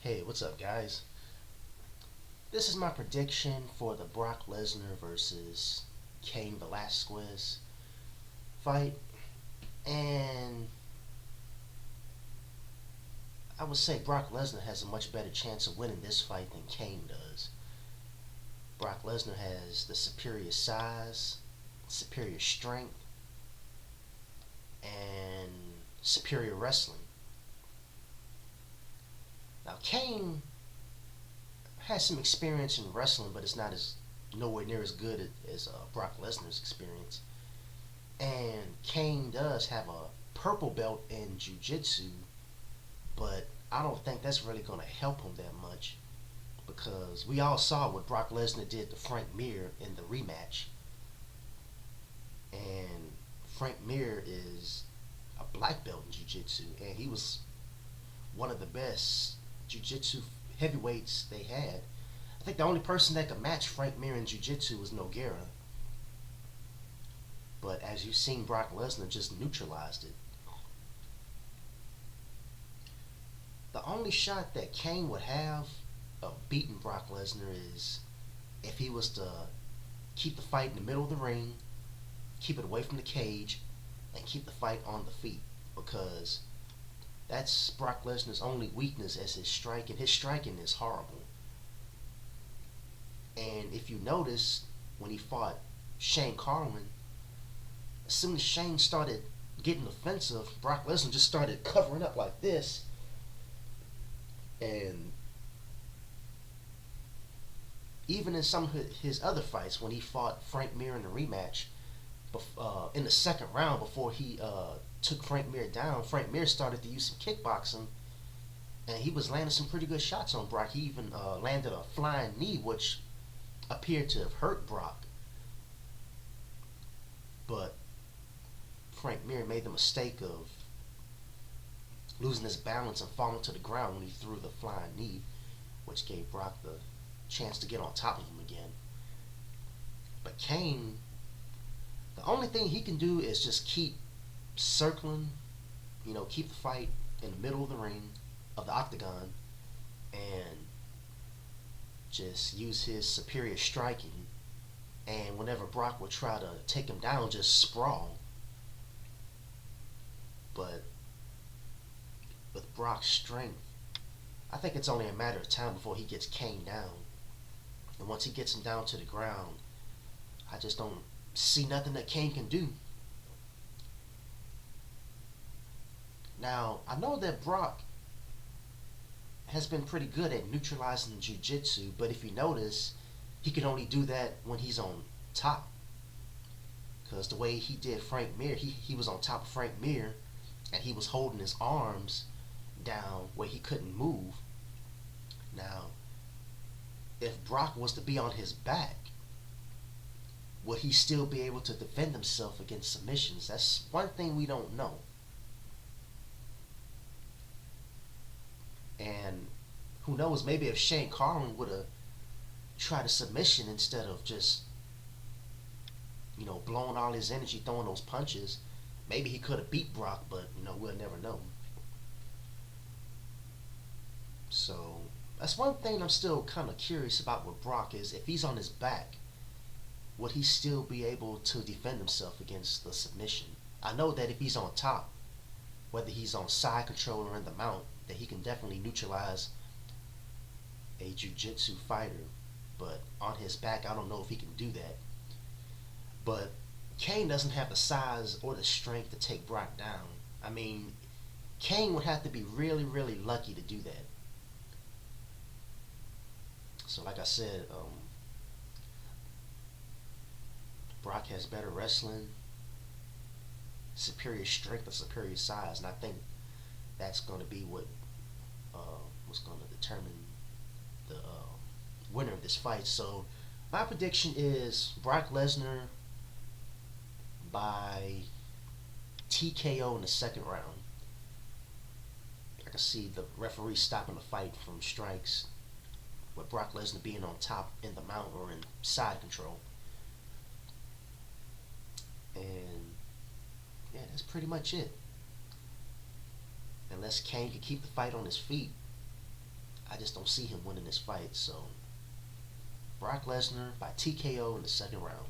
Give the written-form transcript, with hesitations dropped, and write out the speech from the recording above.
Hey, what's up, guys? This is my prediction for the Brock Lesnar versus Cain Velasquez fight, and I would say Brock Lesnar has a much better chance of winning this fight than Cain does. Brock Lesnar has the superior size, superior strength, and superior wrestling. Now, Cain has some experience in wrestling, but it's not as nowhere near as good as Brock Lesnar's experience. And Cain does have a purple belt in jiu-jitsu, but I don't think that's really going to help him that much because we all saw what Brock Lesnar did to Frank Mir in the rematch. And Frank Mir is a black belt in jiu-jitsu, and he was one of the best jiu-jitsu heavyweights they had. I think the only person that could match Frank Mir in jiu-jitsu was Nogueira. But as you've seen, Brock Lesnar just neutralized it. The only shot that Cain would have of beating Brock Lesnar is if he was to keep the fight in the middle of the ring, keep it away from the cage, and keep the fight on the feet. Because that's Brock Lesnar's only weakness as his striking. His striking is horrible. And if you notice, when he fought Shane Carwin, as soon as Shane started getting offensive, Brock Lesnar just started covering up like this. And even in some of his other fights, when he fought Frank Mir in the rematch, in the second round before he took Frank Mir down, Frank Mir started to use some kickboxing, and he was landing some pretty good shots on Brock. He even landed a flying knee, which appeared to have hurt Brock. But Frank Mir made the mistake of losing his balance and falling to the ground when he threw the flying knee, which gave Brock the chance to get on top of him again. But Cain, the only thing he can do is just keep circling, keep the fight in the middle of the ring, of the octagon, and just use his superior striking. And whenever Brock would try to take him down, just sprawl. But with Brock's strength, I think it's only a matter of time before he gets Cain down. And once he gets him down to the ground, I just don't see nothing that Cain can do. Now, I know that Brock has been pretty good at neutralizing jiu-jitsu, but if you notice, he can only do that when he's on top. Because the way he did Frank Mir, he was on top of Frank Mir, and he was holding his arms down where he couldn't move. Now, if Brock was to be on his back, would he still be able to defend himself against submissions? That's one thing we don't know. And who knows, maybe if Shane Carwin would have tried a submission instead of just, blowing all his energy throwing those punches, maybe he could have beat Brock, but, we'll never know. So, that's one thing I'm still kind of curious about with Brock is if he's on his back, would he still be able to defend himself against the submission? I know that if he's on top, whether he's on side control or in the mount, that he can definitely neutralize a jiu-jitsu fighter. But on his back, I don't know if he can do that. But Cain doesn't have the size or the strength to take Brock down. I mean, Cain would have to be really, really lucky to do that. So like I said, Brock has better wrestling, superior strength, and superior size, and I think that's going to be what's going to determine the winner of this fight. So my prediction is Brock Lesnar by TKO in the second round. I can see the referee stopping the fight from strikes, with Brock Lesnar being on top in the mount or in side control. And yeah, that's pretty much it. Unless Cain can keep the fight on his feet, I just don't see him winning this fight. So Brock Lesnar by TKO in the second round.